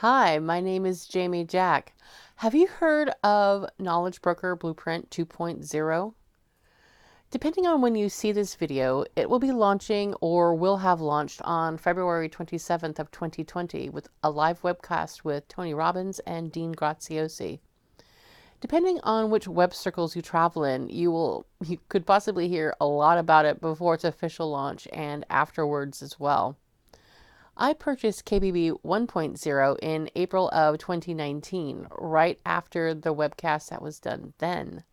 Hi, my name is Jamie Jack. Have you heard of Knowledge Broker Blueprint 2.0? Depending on when you see this video, it will be launching or will have launched on February 27th of 2020 with a live webcast with Tony Robbins and Dean Graziosi. Depending on which web circles you travel in, you could possibly hear a lot about it before its official launch and afterwards as well. I purchased KBB 1.0 in April of 2019, right after the webcast that was done then.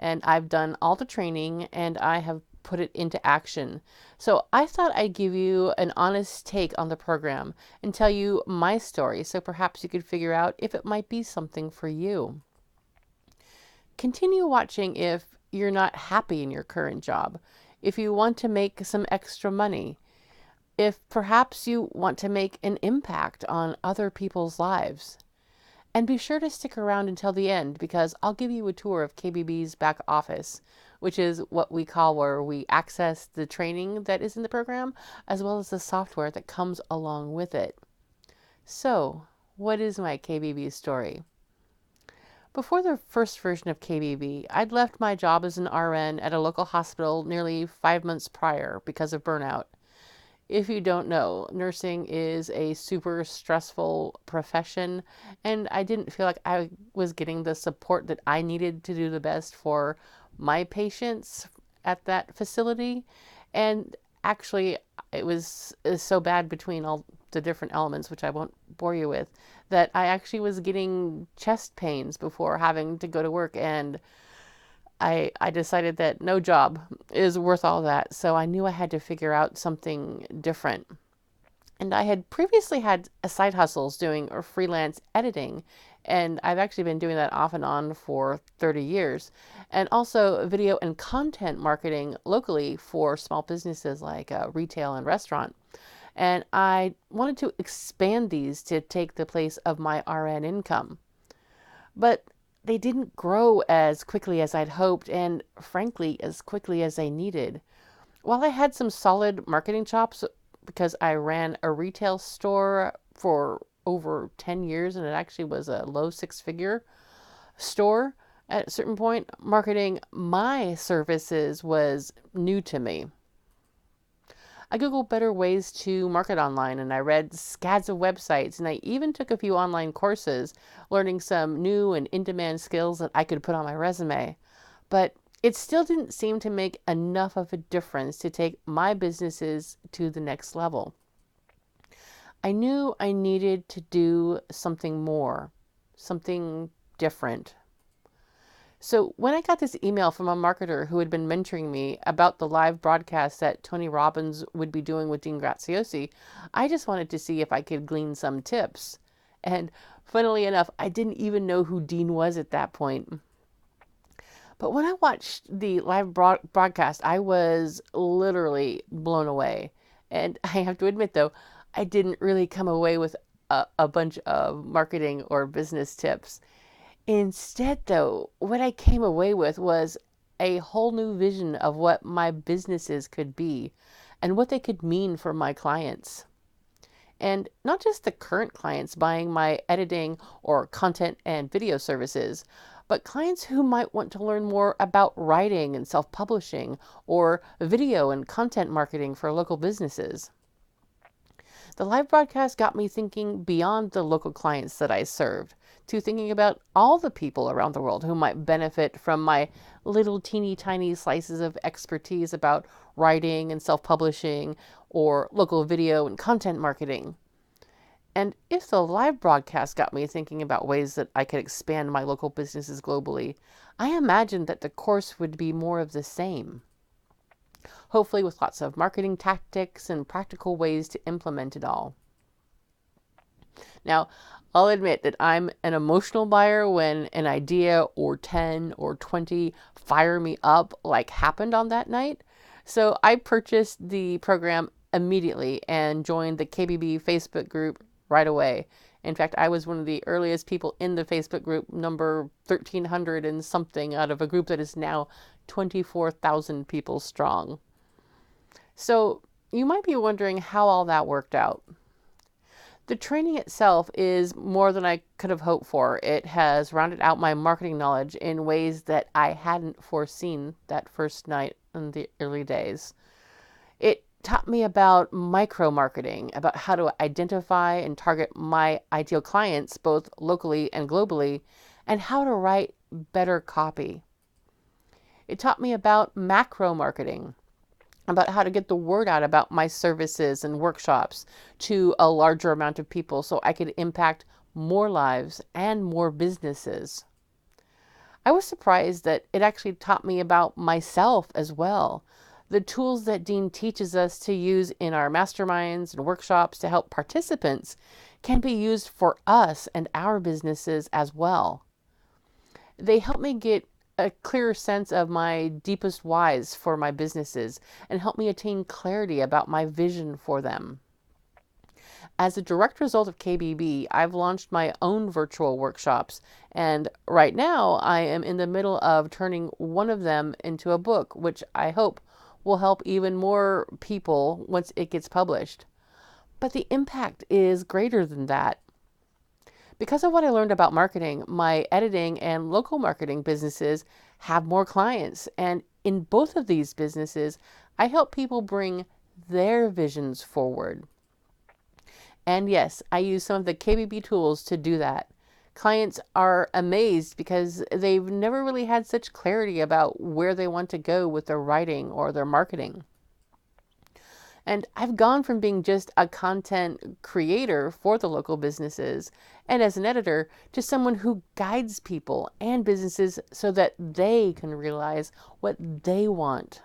And I've done all the training and I have put it into action. So I thought I'd give you an honest take on the program and tell you my story so perhaps you could figure out if it might be something for you. Continue watching if you're not happy in your current job, if you want to make some extra money, if perhaps you want to make an impact on other people's lives. And be sure to stick around until the end because I'll give you a tour of KBB's back office, which is what we call where we access the training that is in the program, as well as the software that comes along with it. So, what is my KBB story? Before the first version of KBB, I'd left my job as an RN at a local hospital nearly 5 months prior because of burnout. If you don't know, nursing is a super stressful profession, and I didn't feel like I was getting the support that I needed to do the best for my patients at that facility. And actually, it was so bad between all the different elements, which I won't bore you with, that I actually was getting chest pains before having to go to work, and I decided that no job is worth all that, so I knew I had to figure out something different. And I had previously had side hustles doing or freelance editing, and I've actually been doing that off and on for 30 years, and also video and content marketing locally for small businesses like retail and restaurant. And I wanted to expand these to take the place of my RN income. But they didn't grow as quickly as I'd hoped and, frankly, as quickly as I needed. While I had some solid marketing chops because I ran a retail store for over 10 years and it actually was a low six-figure store, at a certain point, marketing my services was new to me. I Googled better ways to market online and I read scads of websites and I even took a few online courses, learning some new and in-demand skills that I could put on my resume. But it still didn't seem to make enough of a difference to take my businesses to the next level. I knew I needed to do something more, something different. So when I got this email from a marketer who had been mentoring me about the live broadcast that Tony Robbins would be doing with Dean Graziosi, I just wanted to see if I could glean some tips. And funnily enough, I didn't even know who Dean was at that point. But when I watched the live broadcast, I was literally blown away. And I have to admit, though, I didn't really come away with a bunch of marketing or business tips. Instead, though, what I came away with was a whole new vision of what my businesses could be and what they could mean for my clients. And not just the current clients buying my editing or content and video services, but clients who might want to learn more about writing and self-publishing or video and content marketing for local businesses. The live broadcast got me thinking beyond the local clients that I served to thinking about all the people around the world who might benefit from my little teeny tiny slices of expertise about writing and self-publishing or local video and content marketing. And if the live broadcast got me thinking about ways that I could expand my local businesses globally, I imagined that the course would be more of the same. Hopefully with lots of marketing tactics and practical ways to implement it all. Now, I'll admit that I'm an emotional buyer when an idea or 10 or 20 fire me up like happened on that night. So I purchased the program immediately and joined the KBB Facebook group right away. In fact, I was one of the earliest people in the Facebook group, number 1,300 and something, out of a group that is now 24,000 people strong. So you might be wondering how all that worked out. The training itself is more than I could have hoped for. It has rounded out my marketing knowledge in ways that I hadn't foreseen that first night in the early days. It taught me about micro marketing, about how to identify and target my ideal clients, both locally and globally, and how to write better copy. It taught me about macro marketing, about how to get the word out about my services and workshops to a larger amount of people so I could impact more lives and more businesses. I was surprised that it actually taught me about myself as well. The tools that Dean teaches us to use in our masterminds and workshops to help participants can be used for us and our businesses as well. They help me get a clearer sense of my deepest whys for my businesses and help me attain clarity about my vision for them. As a direct result of KBB, I've launched my own virtual workshops, and right now I am in the middle of turning one of them into a book, which I hope will help even more people once it gets published. But the impact is greater than that. Because of what I learned about marketing, my editing and local marketing businesses have more clients. And in both of these businesses, I help people bring their visions forward. And yes, I use some of the KBB tools to do that. Clients are amazed because they've never really had such clarity about where they want to go with their writing or their marketing. And I've gone from being just a content creator for the local businesses and as an editor to someone who guides people and businesses so that they can realize what they want.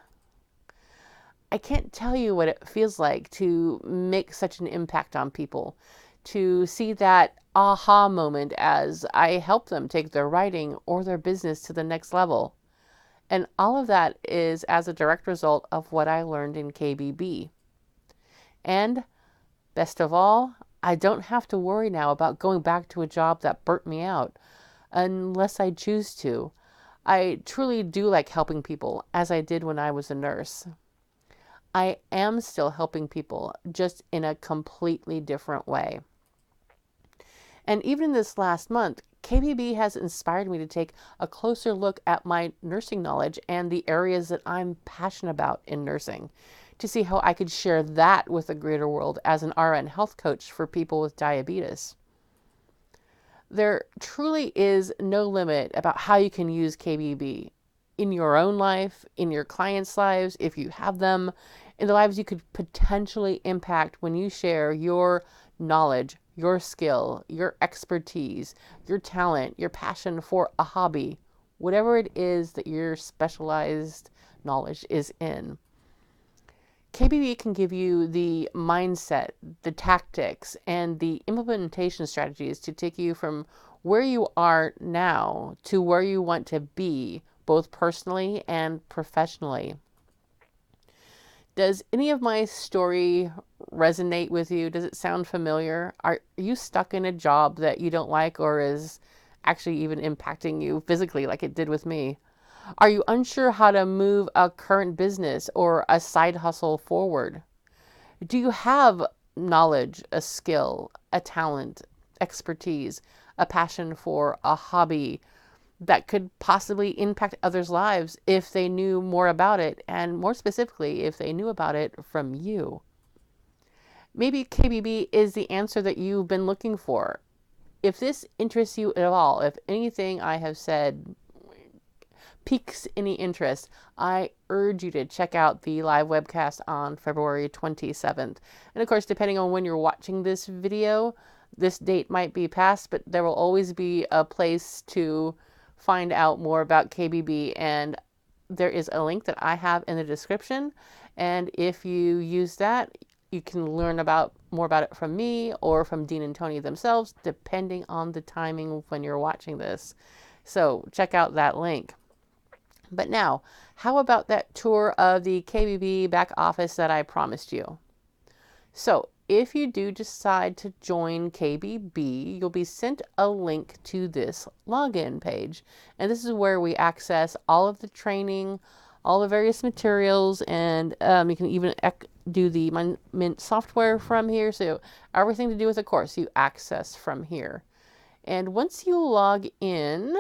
I can't tell you what it feels like to make such an impact on people, to see that aha moment as I help them take their writing or their business to the next level. And all of that is as a direct result of what I learned in KBB. And best of all, I don't have to worry now about going back to a job that burnt me out, unless I choose to. I truly do like helping people, as I did when I was a nurse. I am still helping people, just in a completely different way. And even this last month, KBB has inspired me to take a closer look at my nursing knowledge and the areas that I'm passionate about in nursing, to see how I could share that with the greater world as an RN health coach for people with diabetes. There truly is no limit about how you can use KBB in your own life, in your clients' lives, if you have them, in the lives you could potentially impact when you share your knowledge, your skill, your expertise, your talent, your passion for a hobby, whatever it is that your specialized knowledge is in. KBB can give you the mindset, the tactics, and the implementation strategies to take you from where you are now to where you want to be, both personally and professionally. Does any of my story resonate with you? Does it sound familiar? Are you stuck in a job that you don't like or is actually even impacting you physically like it did with me? Are you unsure how to move a current business or a side hustle forward? Do you have knowledge, a skill, a talent, expertise, a passion for a hobby that could possibly impact others' lives if they knew more about it, and more specifically, if they knew about it from you? Maybe KBB is the answer that you've been looking for. If this interests you at all, if anything I have said piques any interest, I urge you to check out the live webcast on February 27th. And of course, depending on when you're watching this video, this date might be past, but there will always be a place to find out more about KBB, and there is a link that I have in the description. And if you use that, you can learn more about it from me or from Dean and Tony themselves, depending on the timing when you're watching this. So check out that link. But now, how about that tour of the KBB back office that I promised you? So if you do decide to join KBB, you'll be sent a link to this login page. And this is where we access all of the training, all the various materials, and you can even do the Mint software from here. So everything to do with the course you access from here. And once you log in,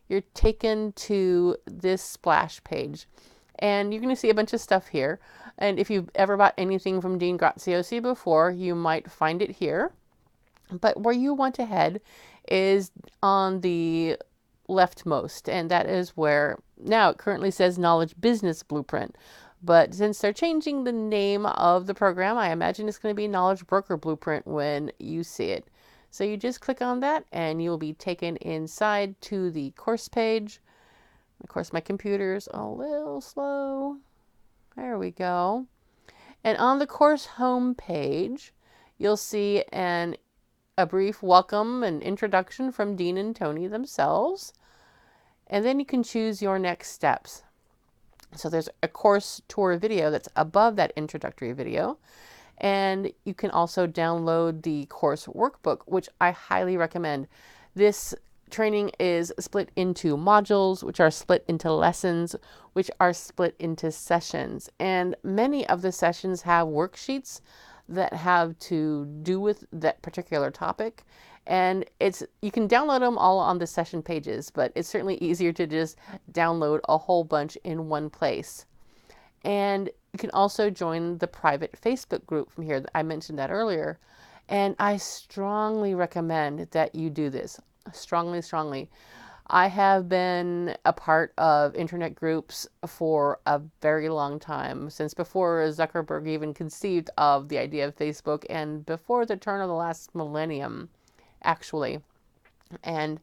you're taken to this splash page. And you're going to see a bunch of stuff here. And if you've ever bought anything from Dean Graziosi before, you might find it here. But where you want to head is on the leftmost, and that is where now it currently says Knowledge Business Blueprint. But since they're changing the name of the program, I imagine it's going to be Knowledge Broker Blueprint when you see it. So you just click on that and you'll be taken inside to the course page. Of course, my computer's a little slow. There we go. And on the course home page, you'll see a brief welcome and introduction from Dean and Tony themselves. And then you can choose your next steps. So there's a course tour video that's above that introductory video. And you can also download the course workbook, which I highly recommend. This training is split into modules, which are split into lessons, which are split into sessions. And many of the sessions have worksheets that have to do with that particular topic. And you can download them all on the session pages, but it's certainly easier to just download a whole bunch in one place. And you can also join the private Facebook group from here. I mentioned that earlier. And I strongly recommend that you do this. Strongly, strongly. I have been a part of internet groups for a very long time, since before Zuckerberg even conceived of the idea of Facebook and before the turn of the last millennium, actually. And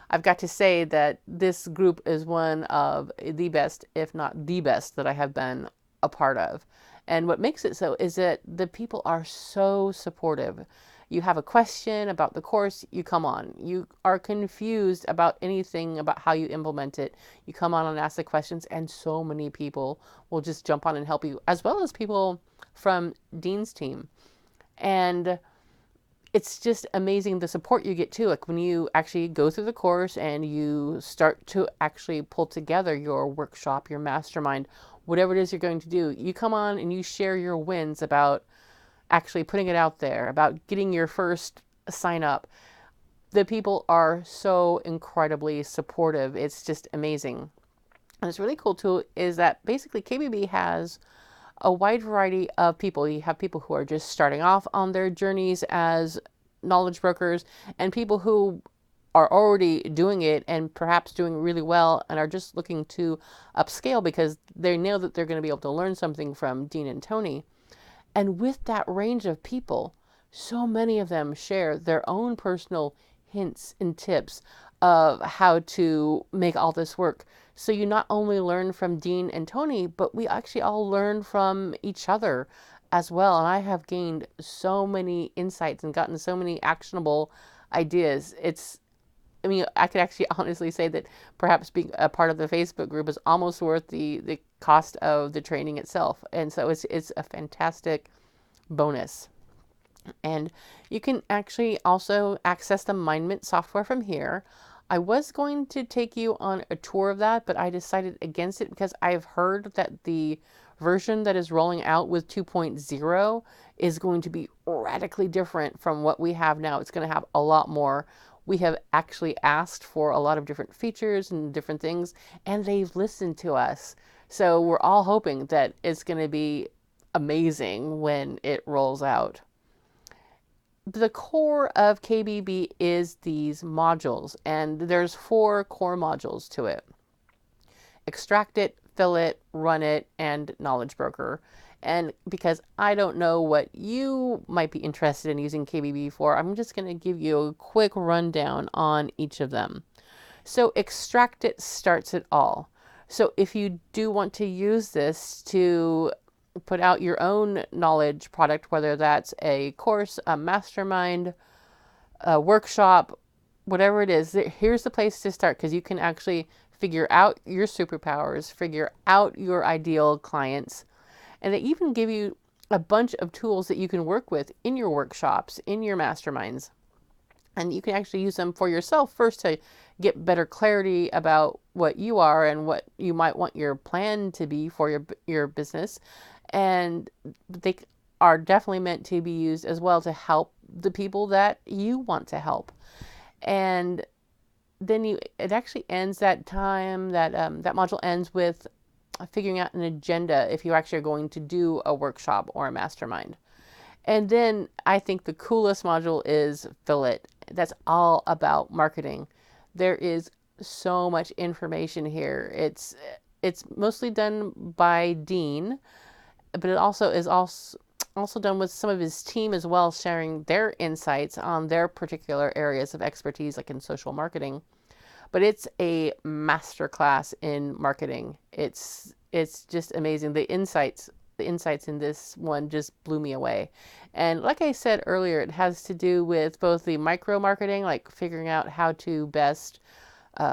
I've got to say that this group is one of the best, if not the best, that I have been a part of. And what makes it so is that the people are so supportive. You have a question about the course, you come on. You are confused about anything about how you implement it, you come on and ask the questions, and so many people will just jump on and help you, as well as people from Dean's team. And it's just amazing the support you get too. Like when you actually go through the course and you start to actually pull together your workshop, your mastermind, whatever it is you're going to do, you come on and you share your wins about actually putting it out there, about getting your first sign up. The people are so incredibly supportive. It's just amazing. And it's really cool too is that basically KBB has a wide variety of people. You have people who are just starting off on their journeys as knowledge brokers, and people who are already doing it and perhaps doing really well and are just looking to upscale because they know that they're going to be able to learn something from Dean and Tony. And with that range of people, so many of them share their own personal hints and tips of how to make all this work. So you not only learn from Dean and Tony, but we actually all learn from each other as well. And I have gained so many insights and gotten so many actionable ideas. I could actually honestly say that perhaps being a part of the Facebook group is almost worth the cost of the training itself. And so it's a fantastic bonus. And you can actually also access the Mint software from here. I was going to take you on a tour of that, but I decided against it because I've heard that the version that is rolling out with 2.0 is going to be radically different from what we have now. It's going to have a lot more. We have actually asked for a lot of different features and different things, and they've listened to us. So we're all hoping that it's going to be amazing when it rolls out. The core of KBB is these modules, and there's 4 core modules to it. Extract it, fill it, run it, and knowledge broker. And because I don't know what you might be interested in using KBB for, I'm just going to give you a quick rundown on each of them. So extract it starts it all. So if you do want to use this to put out your own knowledge product, whether that's a course, a mastermind, a workshop, whatever it is, here's the place to start, because you can actually figure out your superpowers, figure out your ideal clients, and they even give you a bunch of tools that you can work with in your workshops, in your masterminds. And you can actually use them for yourself first to get better clarity about what you are and what you might want your plan to be for your business. And they are definitely meant to be used as well to help the people that you want to help. And then it actually ends that time, that module ends with figuring out an agenda if you actually are going to do a workshop or a mastermind. And then I think the coolest module is Fill It. That's all about marketing. There is so much information here. It's mostly done by Dean, but it also is also done with some of his team as well, sharing their insights on their particular areas of expertise, like in social marketing. But it's a masterclass in marketing. It's just amazing. The insights in this one just blew me away. And like I said earlier, it has to do with both the micro marketing, like figuring out how to best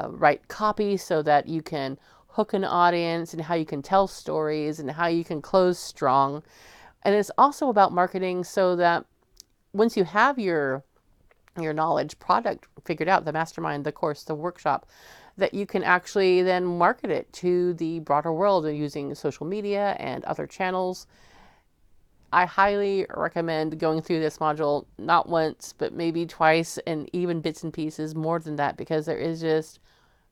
write copy so that you can hook an audience, and how you can tell stories, and how you can close strong. And it's also about marketing so that once you have your knowledge product figured out, the mastermind, the course, the workshop, that you can actually then market it to the broader world using social media and other channels. I highly recommend going through this module, not once, but maybe twice, and even bits and pieces more than that, because there is just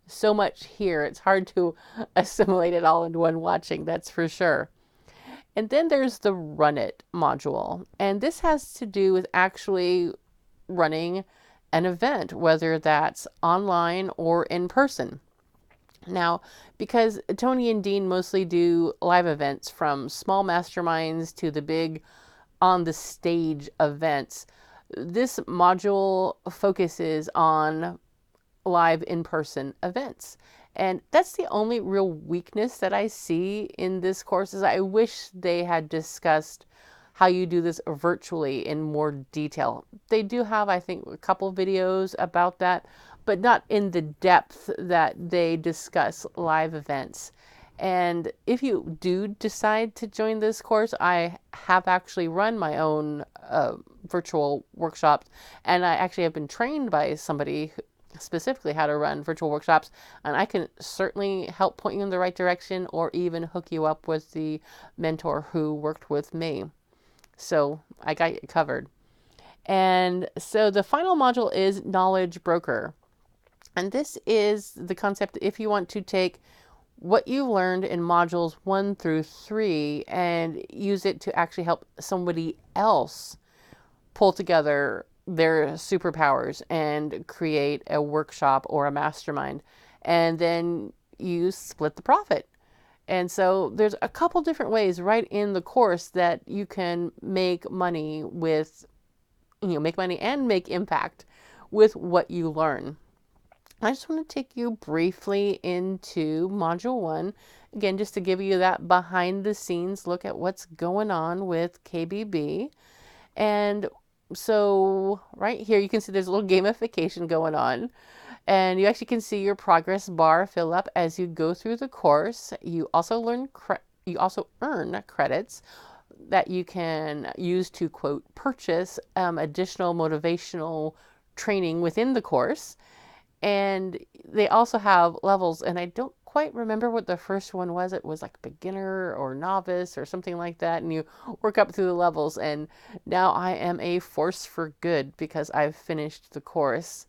so much here. It's hard to assimilate it all in one watching, that's for sure. And then there's the Run It module. And this has to do with actually running an event, whether that's online or in person. Now, because Tony and Dean mostly do live events, from small masterminds to the big on the stage events, this module focuses on live in-person events. And that's the only real weakness that I see in this course. Is I wish they had discussed how you do this virtually in more detail. They do have, I think, a couple videos about that, but not in the depth that they discuss live events. And if you do decide to join this course, I have actually run my own virtual workshops, and I actually have been trained by somebody specifically how to run virtual workshops, and I can certainly help point you in the right direction, or even hook you up with the mentor who worked with me. So I got you covered. And so the final module is Knowledge Broker. And this is the concept if you want to take what you learned in modules 1 through 3 and use it to actually help somebody else pull together their superpowers and create a workshop or a mastermind. And then you split the profit. And so there's a couple different ways right in the course that you can make money with, make money and make impact with what you learn. I just want to take you briefly into Module 1, again, just to give you that behind the scenes look at what's going on with KBB. And so right here, you can see there's a little gamification going on. And you actually can see your progress bar fill up as you go through the course. You also earn credits that you can use to, quote, purchase additional motivational training within the course. And they also have levels, and I don't quite remember what the first one was. It was like beginner or novice or something like that, and you work up through the levels. And now I am a force for good because I've finished the course.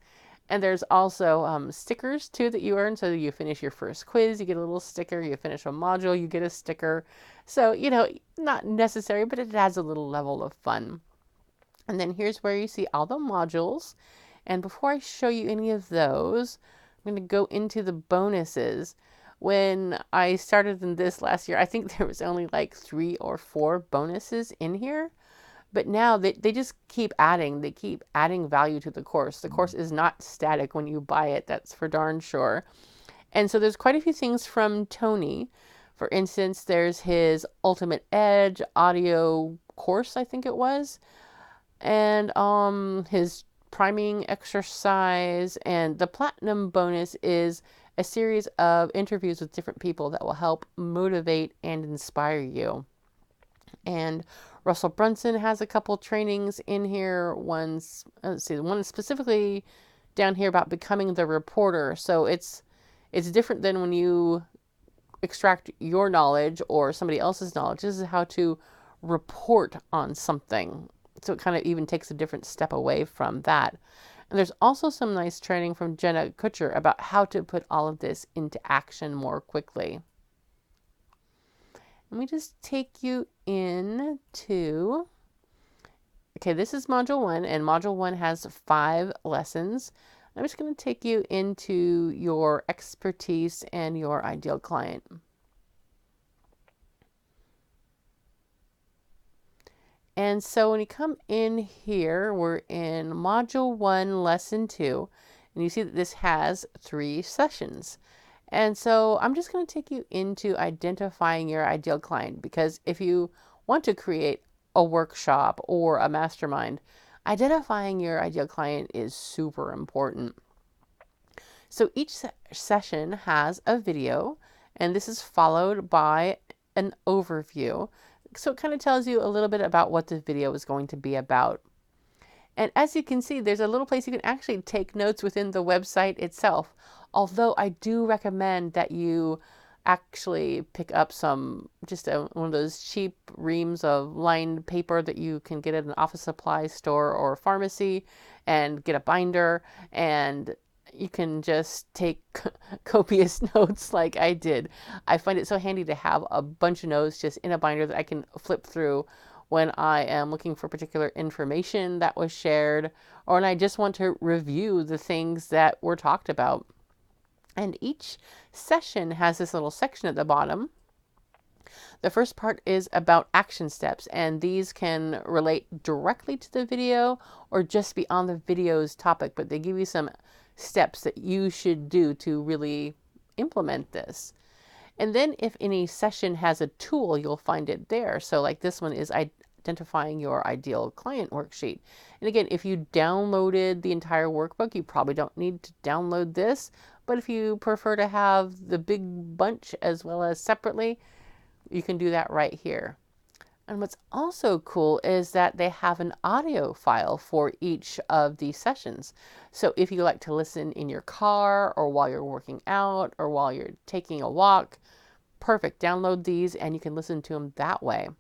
And there's also stickers too that you earn. So you finish your first quiz, you get a little sticker. You finish a module, you get a sticker. So, not necessary, but it adds a little level of fun. And then here's where you see all the modules. And before I show you any of those, I'm going to go into the bonuses. When I started in this last year, I think there was only like 3 or 4 bonuses in here. But now they just keep adding. They keep adding value to the course. The course is not static when you buy it. That's for darn sure. And so there's quite a few things from Tony. For instance, there's his Ultimate Edge audio course, I think it was. And his priming exercise. And the platinum bonus is a series of interviews with different people that will help motivate and inspire you. And Russell Brunson has a couple trainings in here. One specifically down here about becoming the reporter. So it's different than when you extract your knowledge or somebody else's knowledge. This is how to report on something. So it kind of even takes a different step away from that. And there's also some nice training from Jenna Kutcher about how to put all of this into action more quickly. Let me just take you into, okay, this is Module 1, and Module 1 has 5 lessons. I'm just going to take you into your expertise and your ideal client. And so when you come in here, we're in Module 1, Lesson 2, and you see that this has 3 sessions. And so I'm just going to take you into identifying your ideal client, because if you want to create a workshop or a mastermind, identifying your ideal client is super important. So each session has a video, and this is followed by an overview. So it kind of tells you a little bit about what the video is going to be about. And as you can see, there's a little place you can actually take notes within the website itself. Although I do recommend that you actually pick up some, just one of those cheap reams of lined paper that you can get at an office supply store or pharmacy, and get a binder, and you can just take copious notes like I did. I find it so handy to have a bunch of notes just in a binder that I can flip through when I am looking for particular information that was shared, or when I just want to review the things that were talked about. And each session has this little section at the bottom. The first part is about action steps, and these can relate directly to the video or just be on the video's topic, but they give you some steps that you should do to really implement this. And then if any session has a tool, you'll find it there. So like this one is identifying your ideal client worksheet. And again, if you downloaded the entire workbook, you probably don't need to download this. But if you prefer to have the big bunch as well as separately, you can do that right here. And what's also cool is that they have an audio file for each of these sessions. So if you like to listen in your car, or while you're working out, or while you're taking a walk, perfect. Download these and you can listen to them that way.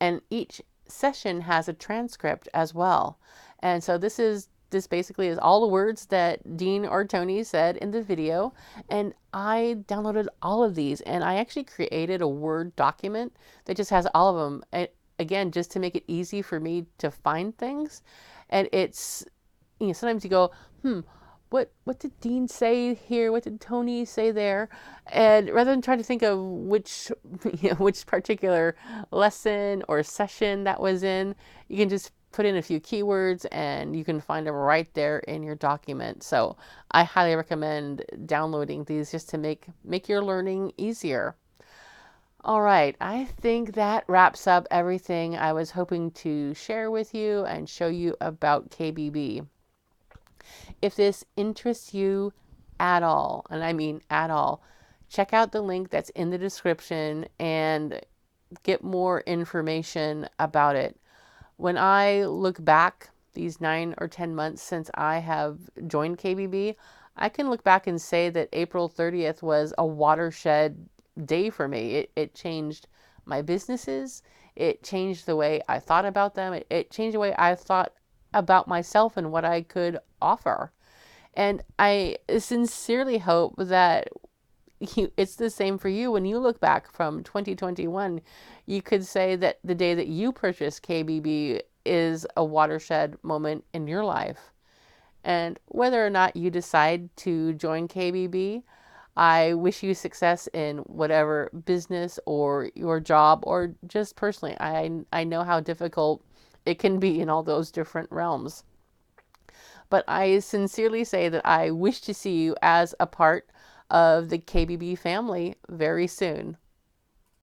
And each session has a transcript as well. And so this basically is all the words that Dean or Tony said in the video. And I downloaded all of these, and I actually created a Word document that just has all of them. And again, just to make it easy for me to find things. And it's, sometimes you go, what did Dean say here? What did Tony say there? And rather than trying to think of which particular lesson or session that was in, you can just put in a few keywords and you can find them right there in your document. So I highly recommend downloading these just to make your learning easier. All right, I think that wraps up everything I was hoping to share with you and show you about KBB. If this interests you at all, and I mean at all, check out the link that's in the description and get more information about it. When I look back these 9 or 10 months since I have joined KBB, I can look back and say that April 30th was a watershed day for me. It changed my businesses. It changed the way I thought about them. It changed the way I thought about myself and what I could offer. And I sincerely hope that it's the same for you. When you look back from 2021, you could say that the day that you purchased KBB is a watershed moment in your life. And whether or not you decide to join KBB, I wish you success in whatever business or your job, or just personally. I know how difficult it can be in all those different realms. But I sincerely say that I wish to see you as a part of the KBB family very soon.